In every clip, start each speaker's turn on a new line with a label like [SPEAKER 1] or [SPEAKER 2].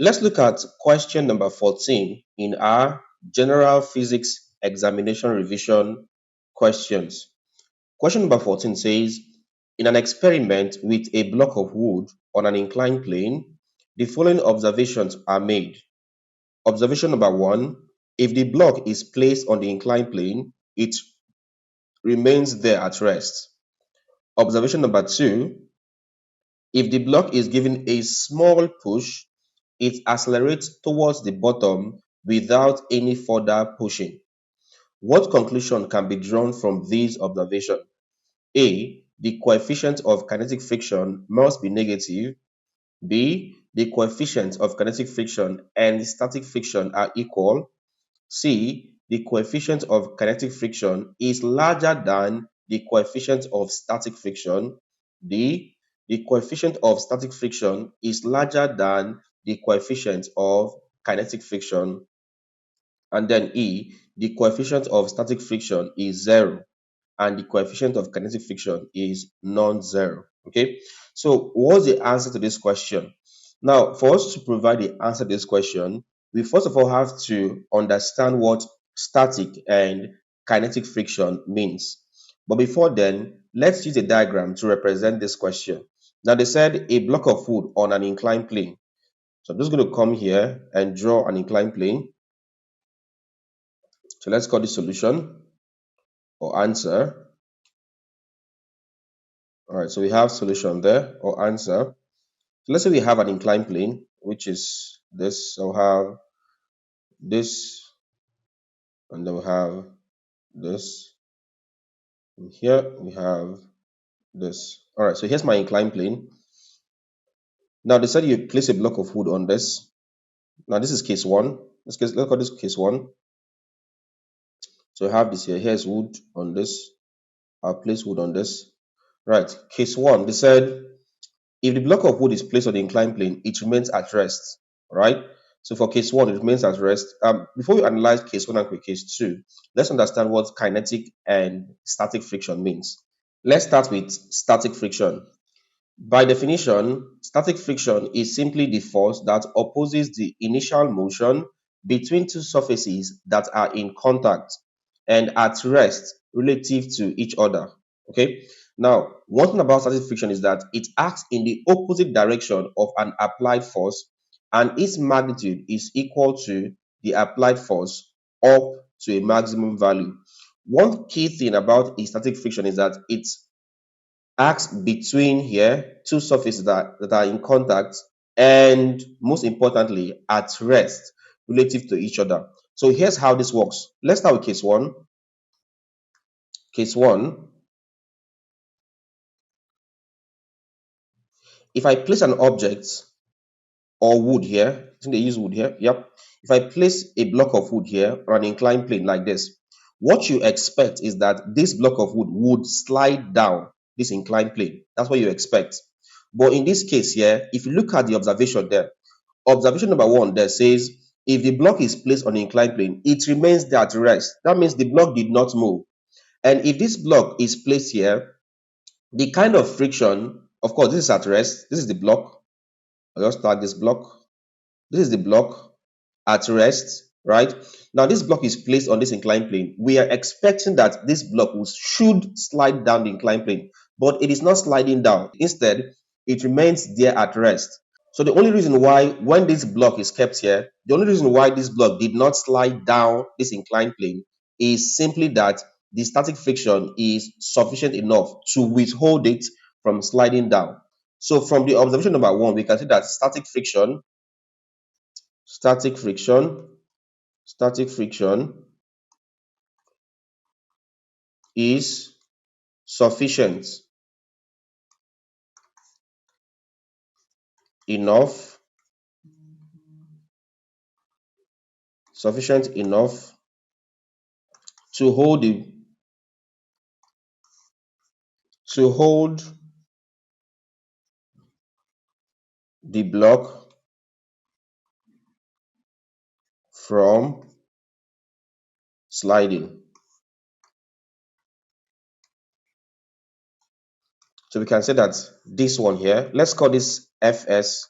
[SPEAKER 1] Let's look at question number 14 in our general physics examination revision questions. Question number 14 says, in an experiment with a block of wood on an inclined plane, the following observations are made. Observation number 1, if the block is placed on the inclined plane, it remains there at rest. Observation number 2, if the block is given a small push, it accelerates towards the bottom without any further pushing. What conclusion can be drawn from these observations? A. The coefficient of kinetic friction must be negative. B. The coefficients of kinetic friction and static friction are equal. C. The coefficient of kinetic friction is larger than the coefficient of static friction. D. The coefficient of static friction is larger than the coefficient of kinetic friction. And then E. The coefficient of static friction is 0 and the coefficient of kinetic friction is non-zero. Okay, so what's the answer to this question? Now, for us to provide the answer to this question, we first of all have to understand what static and kinetic friction means. But before then, let's use a diagram to represent this question. Now, they said a block of wood on an inclined plane. So I'm just going to come here and draw an inclined plane. So let's call this solution or answer. All right, so we have solution there or answer. So let's say we have an inclined plane, which is this. So we'll have this, and then we have this. And here we have this. All right, so here's my inclined plane. Now they said you place a block of wood on this. Now this is case one. Let's call this case one. So we have this here. Here's wood on this. I'll place wood on this. Right, case one. They said if the block of wood is placed on the inclined plane, it remains at rest. Right? So for case one, it remains at rest. Before we analyze case one and case two, let's understand what kinetic and static friction means. Let's start with static friction. By definition, static friction is simply the force that opposes the initial motion between two surfaces that are in contact and at rest relative to each other. Okay. Now, one thing about static friction is that it acts in the opposite direction of an applied force, and its magnitude is equal to the applied force up to a maximum value. One key thing about a static friction is that it acts between here two surfaces that are in contact and most importantly at rest relative to each other. So here's how this works. Let's start with case one. Case one, if I place an object or wood here, I think they use wood here. Yep. If I place a block of wood here on an inclined plane like this, what you expect is that this block of wood would slide down this inclined plane. That's what you expect. But in this case here, if you look at the observation there, observation number one there says if the block is placed on the inclined plane, it remains there at rest. That means the block did not move. And if this block is placed here, the kind of friction, of course, this is at rest. This is the block. I'll just start this block. This is the block at rest, right? Now, this block is placed on this inclined plane. We are expecting that this block should slide down the inclined plane, but it is not sliding down. Instead, it remains there at rest. So the only reason why, when this block is kept here, the only reason why this block did not slide down this inclined plane is simply that the static friction is sufficient enough to withhold it from sliding down. So from the observation number one, we can see that static friction is sufficient enough to hold the block from sliding. So we can say that this one here, let's call this Fs.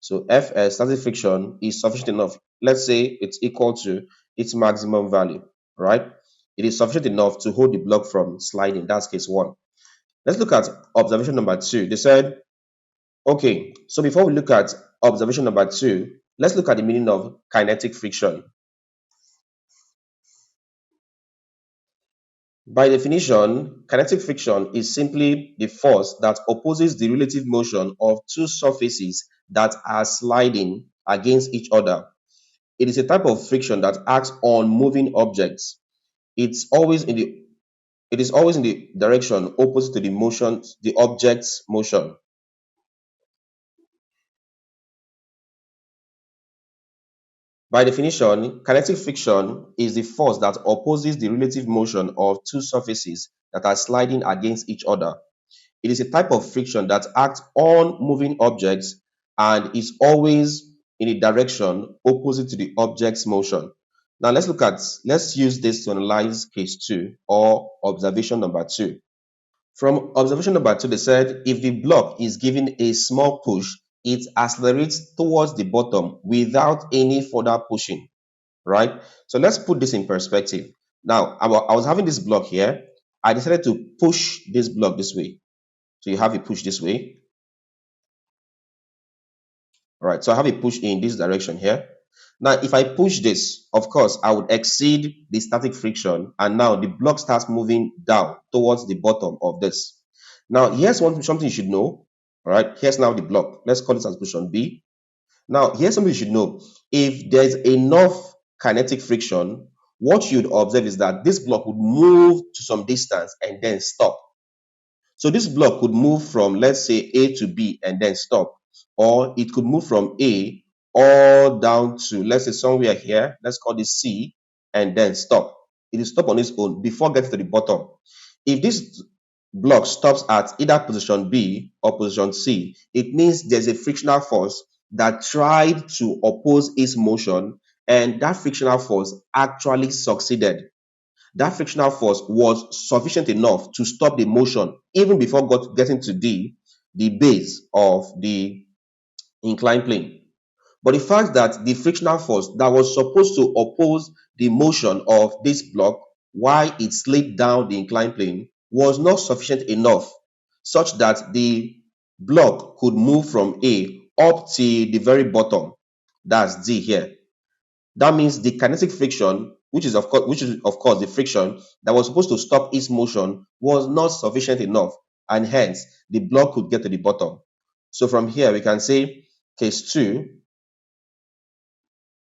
[SPEAKER 1] So F static friction is sufficient enough. Let's say it's equal to its maximum value, right? It is sufficient enough to hold the block from sliding. That's case one. Let's look at observation number two. They said, okay, so before we look at observation number two, let's look at the meaning of kinetic friction. By definition, kinetic friction is simply the force that opposes the relative motion of two surfaces that are sliding against each other. It is a type of friction that acts on moving objects. It's always in the it is always in the direction opposite to the object's motion. By definition, kinetic friction is the force that opposes the relative motion of two surfaces that are sliding against each other. It is a type of friction that acts on moving objects and is always in a direction opposite to the object's motion. Now let's use this to analyze case two or observation number two. From observation number two, they said if the block is given a small push, it accelerates towards the bottom without any further pushing, right? So let's put this in perspective. Now, I was having this block here. I decided to push this block this way. So you have a push this way. All right. So I have a push in this direction here. Now, if I push this, of course, I would exceed the static friction. And now the block starts moving down towards the bottom of this. Now, here's something you should know. All right. Here's now the block. Let's call this as position B. Now, here's something you should know. If there's enough kinetic friction, what you'd observe is that this block would move to some distance and then stop. So this block could move from, let's say, A to B and then stop, or it could move from A all down to, let's say, somewhere here, let's call this C, and then stop. It will stop on its own before getting to the bottom. If this block stops at either position B or position C, it means there's a frictional force that tried to oppose its motion, and that frictional force actually succeeded. That frictional force was sufficient enough to stop the motion even before getting to the base of the inclined plane. But the fact that the frictional force that was supposed to oppose the motion of this block while it slid down the inclined plane was not sufficient enough such that the block could move from A up to the very bottom. That's D here. That means the kinetic friction, which is of course the friction that was supposed to stop its motion, was not sufficient enough, and hence the block could get to the bottom. So from here we can say case two,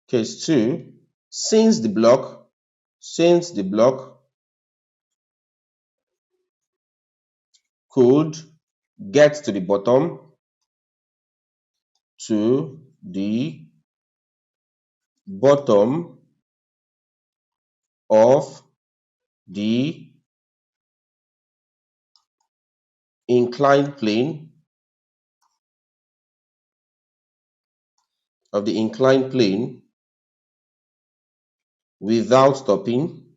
[SPEAKER 1] case two, since the block could get to the bottom to the bottom of the inclined plane without stopping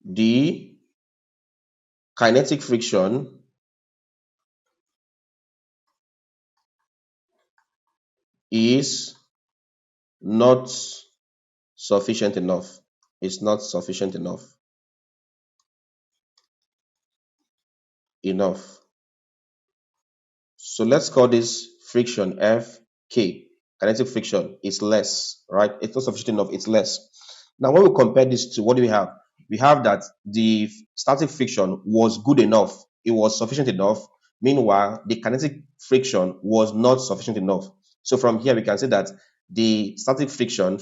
[SPEAKER 1] the kinetic friction is not sufficient enough. It's not sufficient enough. So let's call this friction Fk. Kinetic friction is less, right? It's not sufficient enough, it's less. Now, when we compare this to what do we have? We have that the static friction was good enough, it was sufficient enough. Meanwhile, the kinetic friction was not sufficient enough. So from here, we can say that the static friction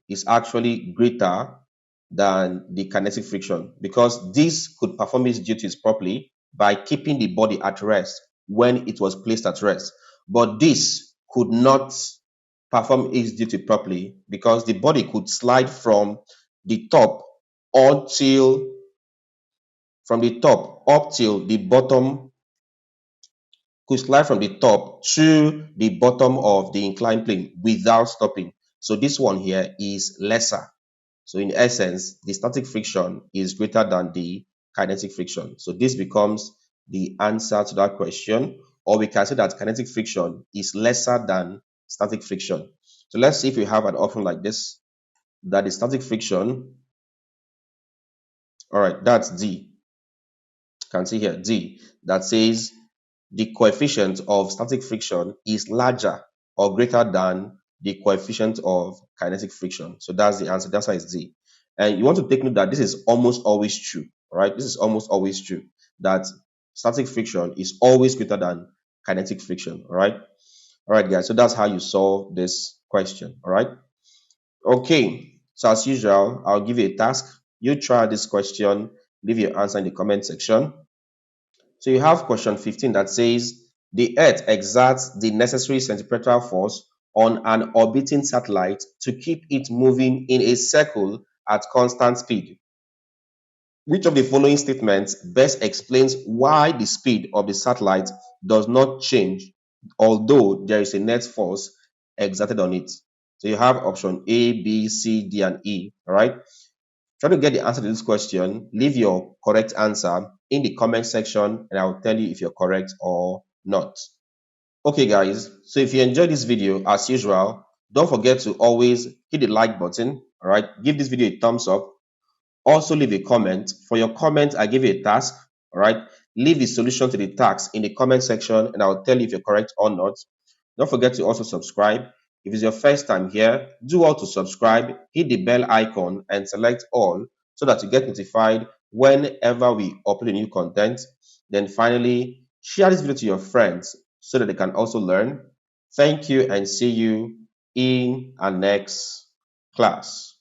[SPEAKER 1] is actually greater than the kinetic friction because this could perform its duties properly by keeping the body at rest when it was placed at rest. But this could not perform its duty properly because the body could slide the top until from the top up till the bottom, could slide from the top to the bottom of the inclined plane without stopping. So this one here is lesser. So in essence, the static friction is greater than the kinetic friction. So this becomes the answer to that question, or we can say that kinetic friction is lesser than static friction. So let's see if we have an option like this, that is static friction. All right, that's D. You can see here D, that says the coefficient of static friction is larger or greater than the coefficient of kinetic friction. So that's the answer. That's why it's D. And you want to take note that this is almost always true. All right, this is almost always true, that static friction is always greater than kinetic friction. All right, guys. So that's how you solve this question. All right. Okay. So as usual, I'll give you a task. You try this question. Leave your answer in the comment section. So you have question 15 that says the Earth exerts the necessary centripetal force on an orbiting satellite to keep it moving in a circle at constant speed. Which of the following statements best explains why the speed of the satellite does not change, although there is a net force exerted on it? So you have option A, B, C, D, and E. All right. Try to get the answer to this question. Leave your correct answer in the comment section and I'll tell you if you're correct or not. Okay, guys. So if you enjoyed this video, as usual, don't forget to always hit the like button. All right. Give this video a thumbs up. Also leave a comment. For your comment, I give you a task. All right. Leave the solution to the task in the comment section and I'll tell you if you're correct or not. Don't forget to also subscribe. If it's your first time here, do all to subscribe, hit the bell icon and select all so that you get notified whenever we upload new content. Then finally, share this video to your friends so that they can also learn. Thank you and see you in our next class.